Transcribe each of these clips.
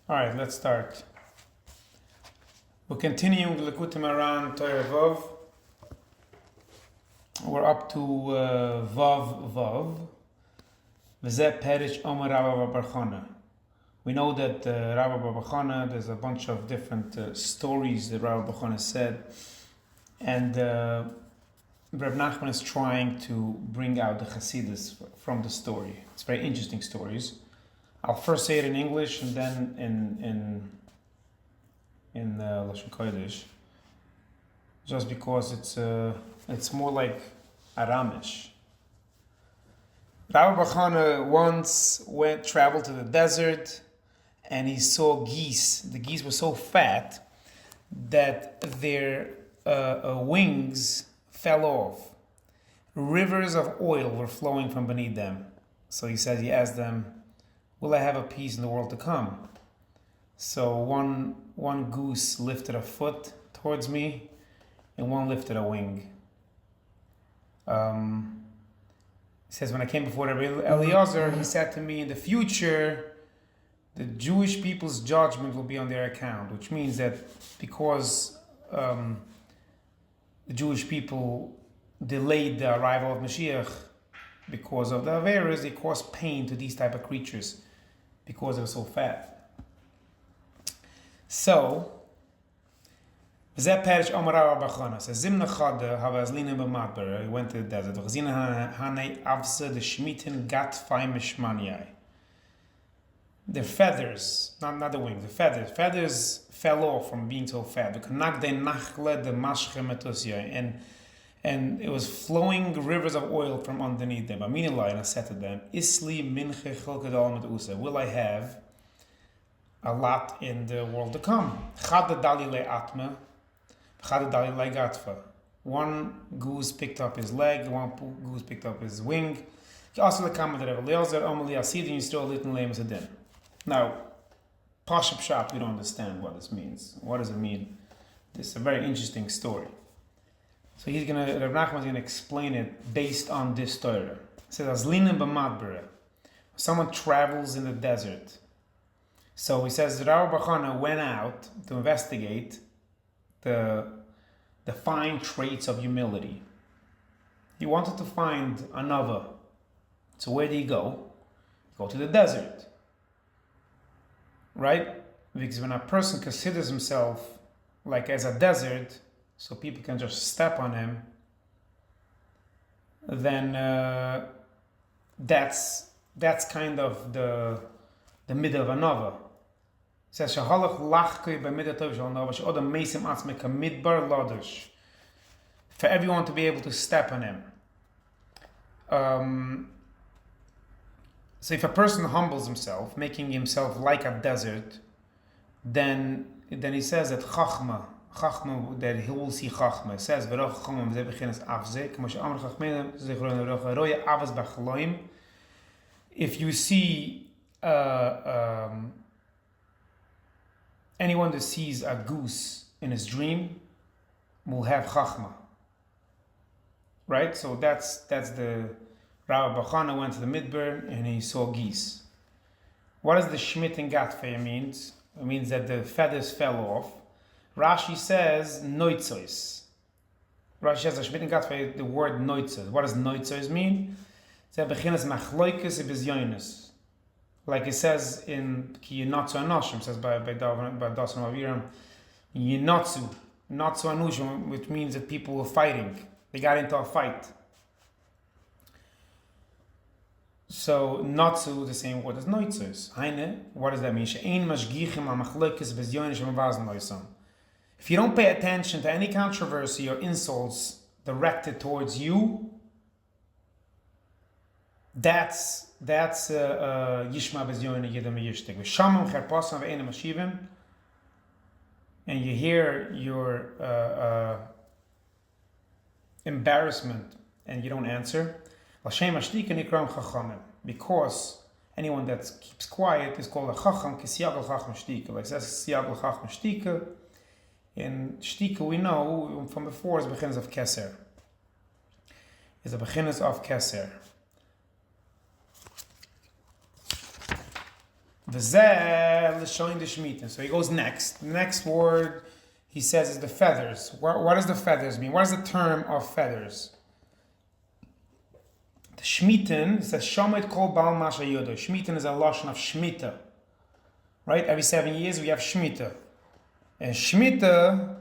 All right, let's start. We're continuing the Likutei Moharan Torah Vav. We're up to Vav Vav. V'zeh perish Omer Rabba Bar Chana. We know that Rabba Bar Chana, there's a bunch of different stories that Rabba Bar Chana said, and Reb Nachman is trying to bring out the Chassidus from the story. It's very interesting stories. I'll first say it in English and then in Lashon Kodesh, just because it's more like Aramish. Rabbi Bar Chana once traveled to the desert, and he saw geese. The geese were so fat that their wings fell off. Rivers of oil were flowing from beneath them. So he asked them, "Will I have a peace in the world to come?" So one goose lifted a foot towards me, and one lifted a wing. He says, when I came before Rabbi Eliezer, he said to me, in the future, the Jewish people's judgment will be on their account, which means that because the Jewish people delayed the arrival of Mashiach because of the Averas, they caused pain to these type of creatures because they were so fat. So, Zeh perish Omer Rabba Bar Chana says, Zimna Chada hava azlina b'matber. He went to the desert. V'chazina hanei avse the shmitin gat fay mishmanyai. Their feathers, not the wings, the feathers fell off from being so fat. And it was flowing rivers of oil from underneath them. And I said to them, Isli minche chilkedal mit usa. Will I have a lot in the world to come? Chada dalile atma, chada dalile gatfa. One goose picked up his leg, one goose picked up his wing. Also the comment of Eliezer, Omeli Asid, you still a little lame as a din. Now, Pashup Shop, we don't understand what this means. What does it mean? This is a very interesting story. So Reb Nachman is going to explain it based on this Torah. It says, Azlinin b'matbere. Someone travels in the desert. So he says, Rabbi Bar Chana went out to investigate the fine traits of humility. He wanted to find another. So where did he go? He go to the desert. Right? Because when a person considers himself like as a desert, so people can just step on him, then that's kind of the middle of another. It says, "Shahalach lachkei b'midatov shel nova she'odam meisim atzmei kamidbar ladosh." For everyone to be able to step on him. So if a person humbles himself, making himself like a desert, then he says that Chachma, that he will see Chachma. It says, if you see anyone that sees a goose in his dream will have Chachma. Right? So that's the Rabbi Bar Chana went to the Midbar and he saw geese. What does the Shmit and Gatfei means? It means that the feathers fell off. Rashi says Noitzois. Rashi says the Shmit and Gatfei, the word Noitzois. What does Noitzois mean? Like it says in Ki Yinatzu Anoshim, says by Dasan Aviram, Yinatzu, Natzu Anushim, which means that people were fighting. They got into a fight. So, Natsu, the same word as Noitzos. Heine, what does that mean? If you don't pay attention to any controversy or insults directed towards you, that's Yishma Bezyoin Yidam Yishtik. Shamam Cherpasan Ve'ena Mashivim, and you hear your embarrassment and you don't answer. Because anyone that keeps quiet is called a chacham, kisiyag al chacham shtika. Like it says kisiyag al chacham shtika. In shtika we know from before is the beginnings of keser. Is the beginnings of keser. V'zeh l'shoin d'shmita. So he goes next. The next word he says is the feathers. What does the feathers mean? What is the term of feathers? The shmiten says shomet kol bal masha yodo. Shmiten is a lashon of shmita. Right? Every 7 years we have shmita. And shmita,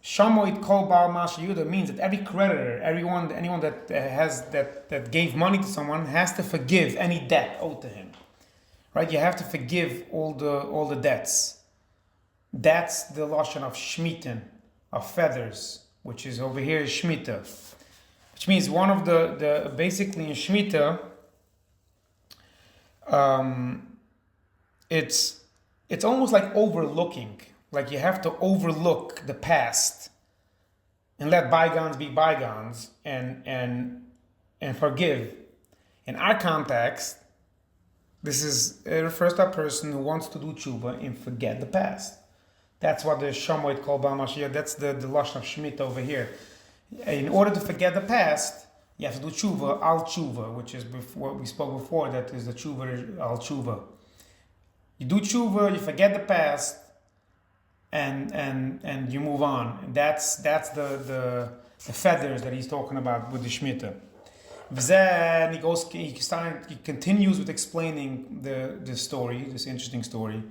shamoid kol bal masha yodo, means that every creditor, anyone that that gave money to someone has to forgive any debt owed to him. Right? You have to forgive all the debts. That's the lashon of shmiten, of feathers, which is over here is shmita, which means one of the basically in shmita, it's almost like overlooking, like you have to overlook the past and let bygones be bygones and forgive. In our context, it refers to a person who wants to do tshuva and forget the past. That's what the Shamoid called Bal Mashiach. That's the lashon of Shemitah over here. In order to forget the past, you have to do tshuva al tshuva, which is what we spoke before. That is the tshuva al tshuva. You do tshuva, you forget the past, and you move on. And that's the feathers that he's talking about with the Shemitah. Then he continues with explaining the story, this interesting story.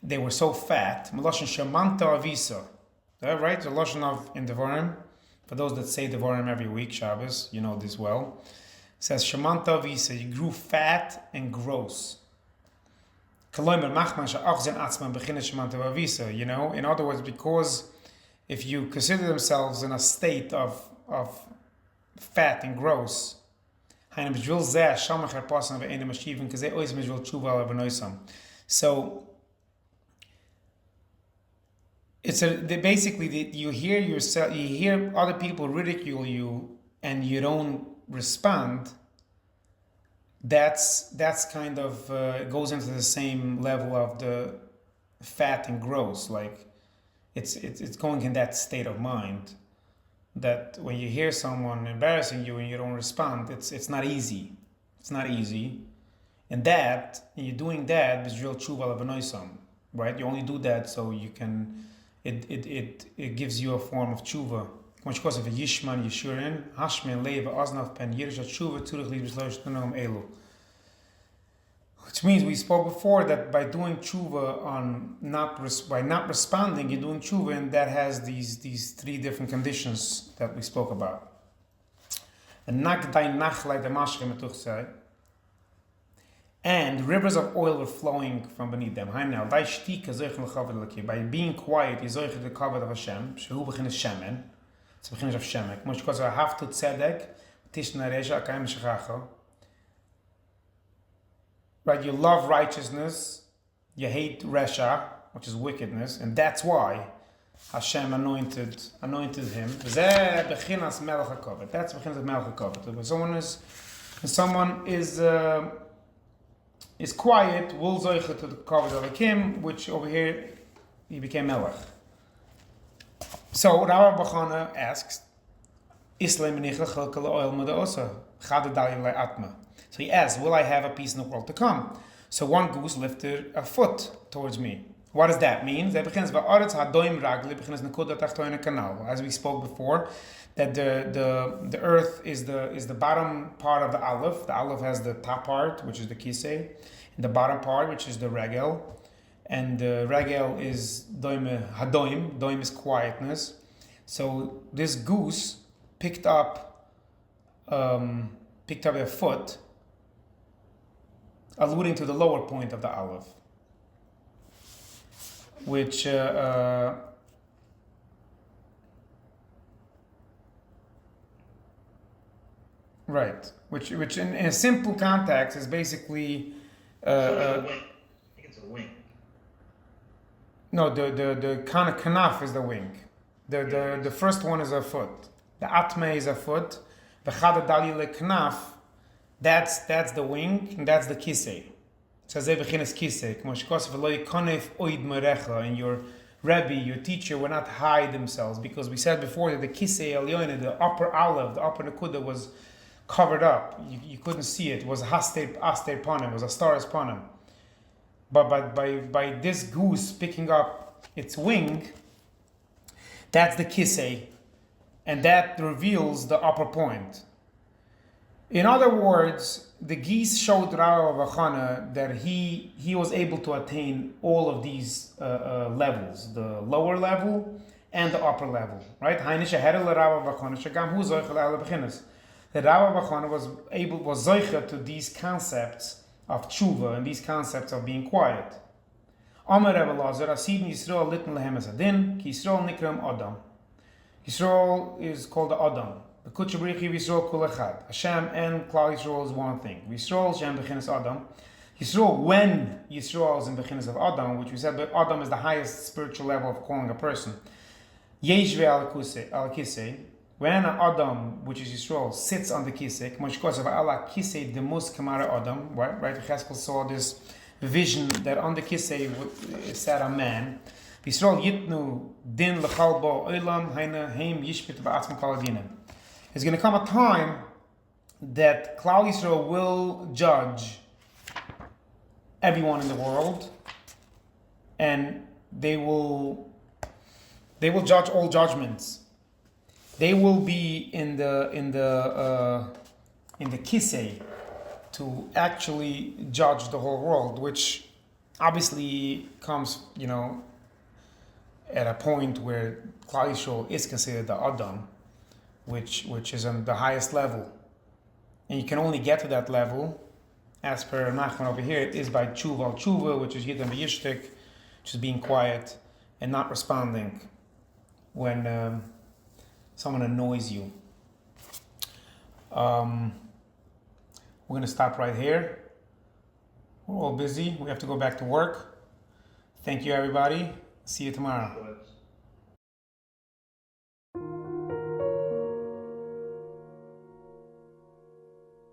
They were so fat. Right? The lashon of in Devarim. For those that say Devarim every week, Shabbos, you know this well. It says Shemanta Avisa. You grew fat and gross. You know, in other words, because if you consider themselves in a state of fat and gross, so you hear other people ridicule you and you don't respond. That's kind of goes into the same level of the fat and gross. Like it's going in that state of mind that when you hear someone embarrassing you and you don't respond, it's not easy. It's not easy, and you're doing that is real tshuva l'vanoisam, right? You only do that so you can. It gives you a form of tshuva. Which means we spoke before that by doing tshuva by not responding, you're doing tshuva, and that has these three different conditions that we spoke about. And rivers of oil were flowing from beneath them. By being quiet, you zoich the kavod of Hashem. Shehu beginnes shemen. It's the beginning of shemek. Because I have to tzedek, tishna reja akayim shechacho. Right, you love righteousness, you hate resha, which is wickedness, and that's why Hashem anointed him. That's beginnas melech hakavod. That's beginnas of melech hakavod. When someone is quiet, will zoich to the kavod of Hakim, which over here he became melech. So Rabbi Bachana asks, so he asks, will I have a peace in the world to come? So one goose lifted a foot towards me. What does that mean? As we spoke before, that the earth is the bottom part of the aleph. The aleph has the top part, which is the kisei, and the bottom part, which is the regel. And the regel is doim hadoim. Doim is quietness. So this goose picked up a foot, alluding to the lower point of the aleph, which right, which in a simple context is basically I think it's a wing. No, the kind of kanaf is the wing. The first one is a foot. The atme is a foot. The chada dali le kanaf, that's the wing, and that's the kisei. So ze beginnes kisei. And your Rebbe, your teacher, will not hide themselves, because we said before that the kisei elyonin, the upper aleph, the upper nekuda was covered up. You couldn't see it. It was aster panim. It was a star's panim. But by this goose picking up its wing, that's the kisei, and that reveals the upper point. In other words, the geese showed Rav Avachana that he was able to attain all of these levels, the lower level and the upper level, right? That Rav Avachana was zoicha to these concepts of tshuva and these concepts of being quiet. Amar Rebbe Lazar, Asid Yisrael litn lehem esadin, ki Yisrael nikram Adam. Yisrael is called the Adam. The Kutchabrichi Yisrael kul echad. Hashem and Klal Yisrael is one thing. Yisrael Shem bechinas Adam. Yisrael, when Yisrael is in bechinas of Adam, which we said that Adam is the highest spiritual level of calling a person. Yeshve al kisei. When Adam, which is Yisrael, sits on the kisei, Moshkos of Allah kisei demus kamara Adam. Right? Cheskel saw this vision that on the kisei sat a man. Yisrael yitnu din lechal bo olam haina heim yishpit ba'atzma kol adinim. There's going to come a time that Klal Yisrael will judge everyone in the world, and they will judge all judgments. They will be in the kisei to actually judge the whole world, which obviously comes, at a point where Klal Yisrael is considered the Adam, which is on the highest level. And you can only get to that level, as per Nachman over here, it is by tshuva al tshuva, which is yidam v'yishtik, which is being quiet and not responding when someone annoys you. We're going to stop right here. We're all busy. We have to go back to work. Thank you, everybody. See you tomorrow.